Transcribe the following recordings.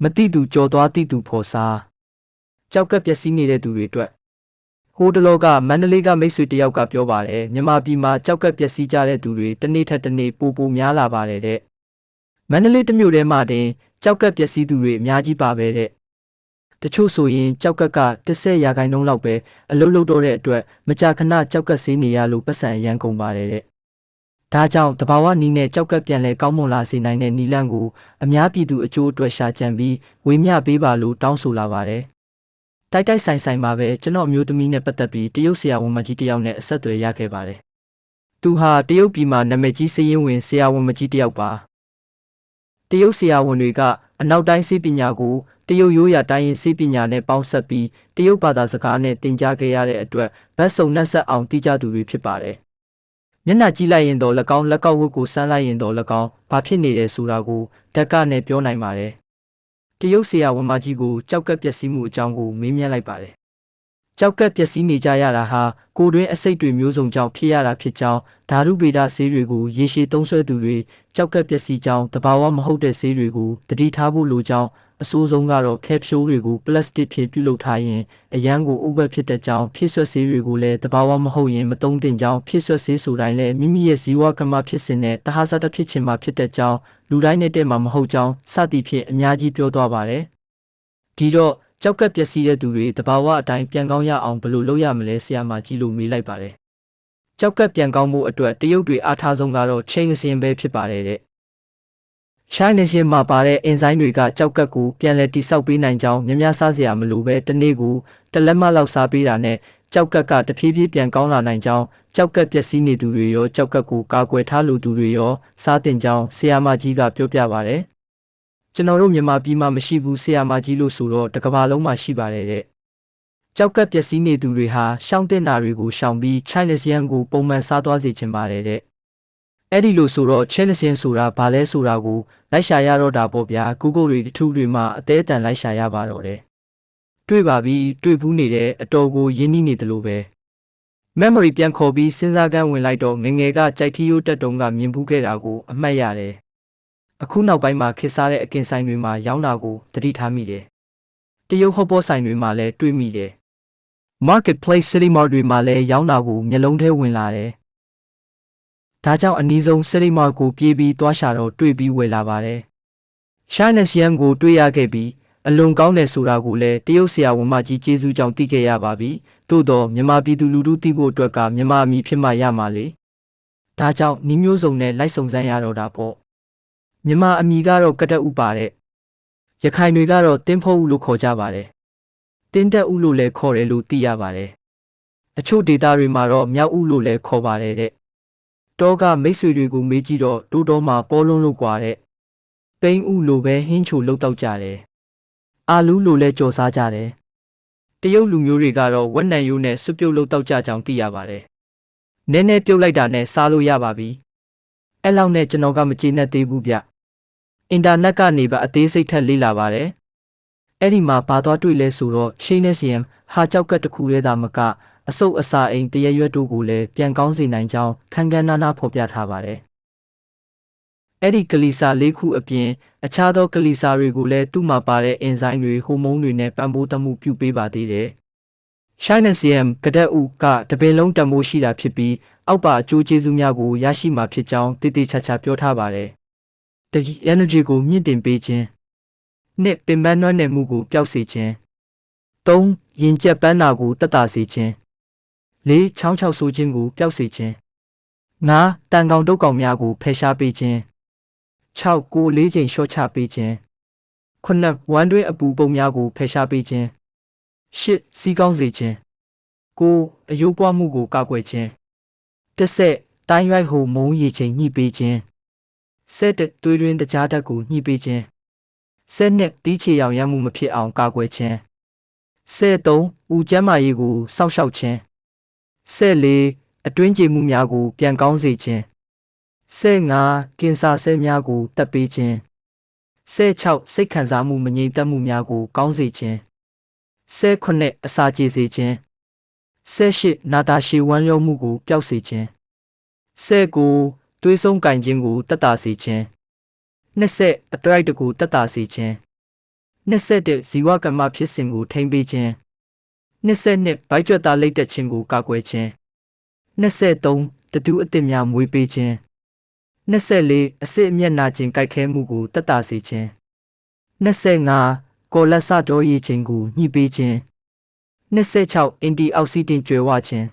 မတိသူကြော်သွားတိသူဖော်စားကြောက်ကပ်ပျက်စီးနေတဲ့သူတွေအတွက်ဟိုတလောကမန္တလေးကမိတ်ဆွေတယောက်ကပြောပါတယ်မြန်မာပြည်မှာကြောက်ကပ်ပျက်စီးကြတဲ့သူတွေတစ်နေ့ထက်တစ်နေ့ပိုများလာပါတယ်တဲ့မန္တလေးတစ်မြို့ထဲမှာတင်ကြောက်ကပ်ပျက်စီးသူတွေအများကြီးပါပဲတဲ့တချို့ဆိုရင်ကြောက်ကပ်က10%လောက်ပဲအလုံးလုံးတော့တဲ့အတွက်မကြာခဏကြောက်ကပ်ဆေးနေရလို့ပတ်စံရန်ကုန်ပါတယ်တဲ့ဒါကြောင့်တဘာဝနီးနဲ့ကြောက်ကပ်ပြန်လဲကောင်းမွန်လာစေနိုင်တဲ့နီလန့်ကိုအများပြည်သူအကျိုးအတွက်ရှာကြံပြီးဝေမျှပေးပါလို့တောင်းဆိုလာပါတယ်တိုက်ဆိုင်မှာပဲကျွန်တော်မျိုးသမီးနဲ့ပတ်သက်ပြီးတရုတ်ဆရာဝန်မကြီးတယောက်နဲ့အဆက်အသွယ်ရခဲ့ပါတယ်သူဟာတရုတ်ပြည်မှာနာမည်ကြီးစည်ရင်ဝင်ဆရာဝန်မကြီးတယောက်ပါတရုတ်ဆရာဝန်တွေကအနောက်တိုင်းစေပညာကိုတရုတ်ရိုးရာတိုင်းရင်စေပညာနဲ့ပေါင်းဆက်ပြီးတရုတ်ဘာသာစကားနဲ့သင်ကြားခဲ့ရတဲ့အတွက်ဗတ်စုံနှက်ဆက်အောင်သိကြသူတွေဖြစ်ပါတယ်မျက်နှာကြည့်လိုက်ရင်တော့၎င်းလက်ကောက်ဝတ်ကိုစမ်းလိုက်ရင်တော့၎င်းဘာဖြစ်နေတယ်ဆိုတာကိုဓာတ်ကနဲ့ပြောနိုင်ပါတယ်တရုတ်ဆရာဝန်မကြီးကိုကြောက်ကပ်ပျက်စီးမှုအကြောင်းကိုမေးမြန်းလိုက်ပါတယ်ကြောက်ကပ်ပျက်စီးနေကြရတာဟာကိုယ်တွင်းအဆိပ်တွေမျိုးစုံကြောင့်ဖြစ်ရတာဖြစ်ကြောင်းဓာတုဗေဒဆေးတွေကိုရေရှည်သုံးစွဲသူတွေကြောက်ကပ်ပျက်စီးကြောင်းတဘာဝမဟုတ်တဲ့ဆေးတွေကိုတတိထားဖို့လိုကြောင်းအဆိုးဆုံးကတော့ကက်ပရှိုးတွေကိုပလတ်စတစ်ဖြင့်ပြုလုပ်ထားရင်အရန်ကိုဥပ္ပဖြစ်တဲ့ကြောင်းဖြစ်ဆွက်ဆေးတွေကိုလည်းတဘာဝမဟုတ်ရင်မသုံးသင့်ကြောင်းဖြစ်ဆွက်ဆေးဆိုတိုင်းလည်းမိမိရဲ့ဇီဝကမ္မဖြစ်စဉ်နဲ့တဟဇာတဖြစ်ခြင်းမှာဖြစ်တဲ့ကြောင်းလူတိုင်းနဲ့တည်းမှာမဟုတ်ကြောင်းစသည်ဖြင့်အများကြီးပြောသွားပါတယ်ဒီတော့ကြောက်ကပ်ပျက်စီးတဲ့သူတွေတဘာဝအတိုင်းပြန်ကောင်းရအောင်ဘယ်လိုလုပ်ရမလဲဆရာမကြီးလို့မေးလိုက်ပါတယ်ကြောက်ကပ်ပြန်ကောင်းဖို့အတွက်တရုတ်တွေအားထားဆုံးကတော့ချိန်စင်ပဲဖြစ်ပါတယ်တဲ့ရှိုင်းနေရှင်မှာပါတဲ့အင်ဇိုင်းတွေကကြောက်ကပ်ကိုပြန်လည်တိဆောက်ပေးနိုင်ကြောင်းများများစားစရာမလိုပဲတနေ့ကိုတစ်လက်မလောက်စားပေးတာနဲ့ကြောက်ကပ်ကတဖြည်းဖြည်းပြန်ကောင်းလာနိုင်ကြောင်းကြောက်ကပ်ပျက်စီးနေသူတွေရောကြောက်ကပ်ကိုကာကွယ်ထားလိုသူတွေရောစားတင်ကြောင်းဆရာမကြီးကပြောပြပါတယ်ကျွန်တော်တို့မြန်မာပြည်မှာမရှိဘူးဆရာမကြီးလို့ဆိုတော့တစ်ကမ္ဘာလုံးမှာရှိပါတယ်တဲ့ကြောက်ကပ်ပျက်စီးနေသူတွေဟာရှောင်းတင်တာတွေကိုရှောင်ပြီး Chinesian ကိုပုံမှန်စားသွားစေချင်ပါတယ်တဲ့အဲ့ဒီလိုဆိုတော့ Chinesian ဆိုတာဘာလဲဆိုတာကိုလိုက်ရှာရတော့တာပေါ့ဗျာ Google တွေထူးတွေမှာအသေးအတန်လိုက်ရှာရပါတော့တယ်တွေ့ပါပြီတွေ့ဘူးနေတဲ့အတော်ကိုရင်းနှီးနေတယ်လို့ပဲ memory ပြန်ခေါ်ပြီးစဉ်းစားကန်းဝင်လိုက်တော့ငငယ်ကကြိုက်ထီးရိုးတက်တုံးကမြင်ဘူးခဲ့တာကိုအမှတ်ရတယ်အခုနောက်ပိုင်းမှာခစ်စားတဲ့အကင်ဆိုင်တွေမှာရောင်းတာကိုသတိထားမိတယ်တရုတ်ဟော့ပေါ်ဆိုင်တွေမှာလည်းတွေ့မိတယ် Marketplace City Mart တွေမှာလည်းရောင်းတာကိုမျက်လုံးထဲဝင်လာတယ်ဒါကြောင့်အနည်းဆုံး City Mart ကိုပြေးပြီးသွားရှာတော့တွေ့ပြီးဝယ်လာပါတယ်Chinesian ကိုတွေ့ရခဲ့ပြီးအလွန်ကောင်းတယ်ဆိုတာကိုလည်းတရုတ်ဆရာဝန်မကြီးကျေးဇူးကြောင့်သိခဲ့ရပါပြီသို့တော့မြန်မာပြည်သူလူထုသိဖို့အတွက်ကမြန်မာအမည်ဖြစ်မှရမှာလေဒါကြောင့်နှီးမျိုးစုံနဲ့လိုက်စုံစမ်းရတော့တာပေါ့မြန်မာအမည်ကတော့ကတက်ဥပါတဲ့ရခိုင်တွေကတော့တင်းဖို့ဥလို့ခေါ်ကြပါတယ်တင်းတက်ဥလို့လည်းခေါ်တယ်လို့သိရပါတယ်အချို့ဒေသတွေမှာတော့မြောက်ဥလို့လည်းခေါ်ပါတယ်တဲ့တောကမိတ်ဆွေတွေကိုမေးကြည့်တော့တိုးတော်မှာပေါ်လွန်းလို့ကွာတဲ့ပိန်းဥလိုပဲဟင်းချိုလှုပ်တော့ကြတယ်အာလူးလိုလည်းကြော်စားကြတယ်တရုတ်လူမျိုးတွေကတော့ဝက်နံရိုးနဲ့စွပ်ပြုတ်လှုပ်တော့ကြကြောင်းသိရပါတယ်နည်းနည်းပြုတ်လိုက်တာနဲ့စားလို့ရပါပြီအဲ့လောက်နဲ့ကျွန်တော်ကမကျေနပ်သေးဘူးဗျအင်တာနက်ကနေပါအသေးစိတ်ထက်လေ့လာပါတယ်အဲ့ဒီမှာဘာသွားတွေ့လဲဆိုတော့ရှိနေစီယမ်ဟာကြောက်ကတ်တစ်ခုလေးသာမကအဆုပ်အစာအိမ်တရရွက်တို့ကိုလည်းပြန်ကောင်းစေနိုင်ကြောင်းခန်းကန်းနာနာဖော်ပြထားပါတယ်အဲ့ဒီကလီစာ၄ခုအပြင်အခြားသောကလီစာတွေကိုလည်းသူ့မှာပါတဲ့အင်ဇိုင်းတွေဟိုမုန်းတွေနဲ့ပံ့ပိုးမှုပြုပေးပါသေးတယ်Chinesian ကတဲ့ဥကတပင်လုံးတံမိုးရှိတာဖြစ်ပြီးအောက်ပါအကျိုးကျေးဇူးများကိုရရှိမှာဖြစ်ကြောင်းတည်တည်ချာချာပြောထားပါတယ်တတိ energy ကိုမြင့်တင်ပေးခြင်းနှစ်ပင်ပန်းနွမ်းနယ်မှုကိုပျောက်စေခြင်း၃ရင်ကျက်ပန်းနာကိုတက်တာစေခြင်း၄ချောင်းချောက်ဆိုးခြင်းကိုပျောက်စေခြင်း၅တန်ကောင်တုတ်ကောင်များကိုဖယ်ရှားပေးခြင်း၆ကို၄ချိန်ရှော့ချပေးခြင်း9ဝမ်းတွင်းအပူပုံများကိုဖယ်ရှားပေးခြင်း၈စီးကောင်းစေခြင်း9အယိုးပွားမှုကိုကာကွယ်ခြင်း10တိုင်းရိုက်ဟိုမုံရည်ချိန်ညှိပေးခြင်း11သွေးတွင်းတကြားဓာတ်ကိုညှိပေးခြင်း12တီးချေရောင်ရမ်းမှုမဖြစ်အောင်ကာကွယ်ခြင်း13ဦးကျန်းမာရေးကိုစောင့်ရှောက်ခြင်း14အတွင်းကျေမှုများကိုပြန်ကောင်းစေခြင်း15ကင်ဆာဆဲများကိုတက်ပေးခြင်း16စိတ်ခံစားမှုမငြိမ်သက်မှုများကိုကောင်းစေခြင်း18အစာကျေစေခြင်း18နာတာရှည်ဝမ်းလျောမှုကိုပျောက်စေခြင်း19သွေးဆုံးကင်ခြင်းကိုတက်တာစေခြင်း20အတိုက်တကူတက်တာစေခြင်း နှစ်ဆက်တဲ့ဇီဝကမ္မဖြစ်စဉ်ကိုထိန်းပေးခြင်းနှစ်ဆက်နှစ်ဘိုက်ကြွက်သားလိတ်တက်ခြင်းကိုကာကွယ်ခြင်းနှစ်ဆက်သုံးတတူးအသစ်များမွေးပေးခြင်းနှစ်ဆက်လေးအစစ်အမျက်နာခြင်းကြိုက်ခဲမှုကိုတက်တာစေခြင်းနှစ်ဆက်ငါကော်လက်ဆတော်ရည်ခြင်းကိုညှိပေးခြင်းနှစ်ဆက်6အန်တီအောက်ဆီဒင့်ကျွဲဝခြင်း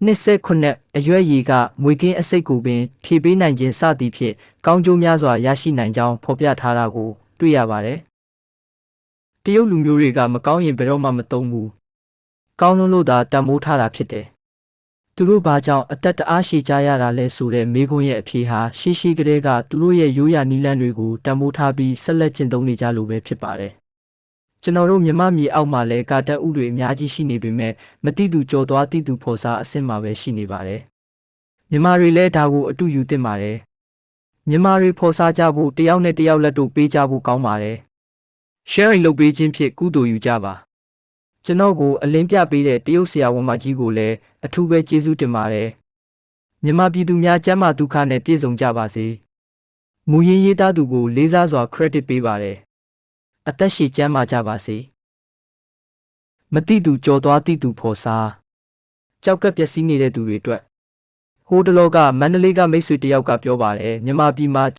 နှစ်ဆက်9အရွက်ရည်ကမွေကင်းအစိတ်ကိုပင်ဖြည့်ပေးနိုင်ခြင်းစသည်ဖြင့်ကောင်းကျိုးများစွာရရှိနိုင်ကြောင်းဖော်ပြထားတာကိုတွေ့ရပါတယ်တရုတ်လူမျိုးတွေကမကောင်းရင်ဘယ်တော့မှမသုံးဘူးကောင်းလို့သာတန်ဖိုးထားတာဖြစ်တယ်သူတို့ဘာကြောင့်အသက်တအားရှည်ကြရတာလဲဆိုတဲ့မေးခွန်းရဲ့အဖြေဟာရှိကလေးကသူတို့ရဲ့ရိုးရာနည်းလမ်းတွေကိုတန်ဖိုးထားပြီးဆက်လက်ကျင့်သုံးနေကြလို့ပဲဖြစ်ပါတယ်ကျွန်တော်တို့မြမမြေအောက်မှာလည်းကာတက်ဥတွေအများကြီးရှိနေပေမဲ့မတိသူကြော်သွားတိသူဖော်စားအဆင့်မှာပဲရှိနေပါတယ်မြန်မာတွေလည်းဒါကိုအတူယူသင့်ပါတယ်မြန်မာတွေဖော်စားကြဖို့တယောက်နဲ့တယောက်လက်တို့ပေးကြဖို့ကောင်းပါတယ် sharing လုပ်ပေးခြင်းဖြင့်ကုသိုလ်ယူကြပါကျွန်တော်ကိုအလင်းပြပေးတဲ့တရုတ်ဆရာဝန်မကြီးကိုလည်းအထူးပဲကျေးဇူးတင်ပါတယ်မြန်မာပြည်သူများကျန်းမာဒုက္ခနဲ့ပြည့်စုံကြပါစေမူရင်းရေးသားသူကိုလေးစားစွာ credit ပေးပါတယ်အသက်ရှည်ကျန်းမာကြပါစေမတိသူကြော်သွားတိသူဖော်စားကြောက်ကပ်ပျက်စီးနေတဲ့သူတွေအတွက်ဟိုတလောကမန္တလေးကမိတ်ဆွေတယောက်ကပြောပါတယ်မြန်မာပြည်မှာ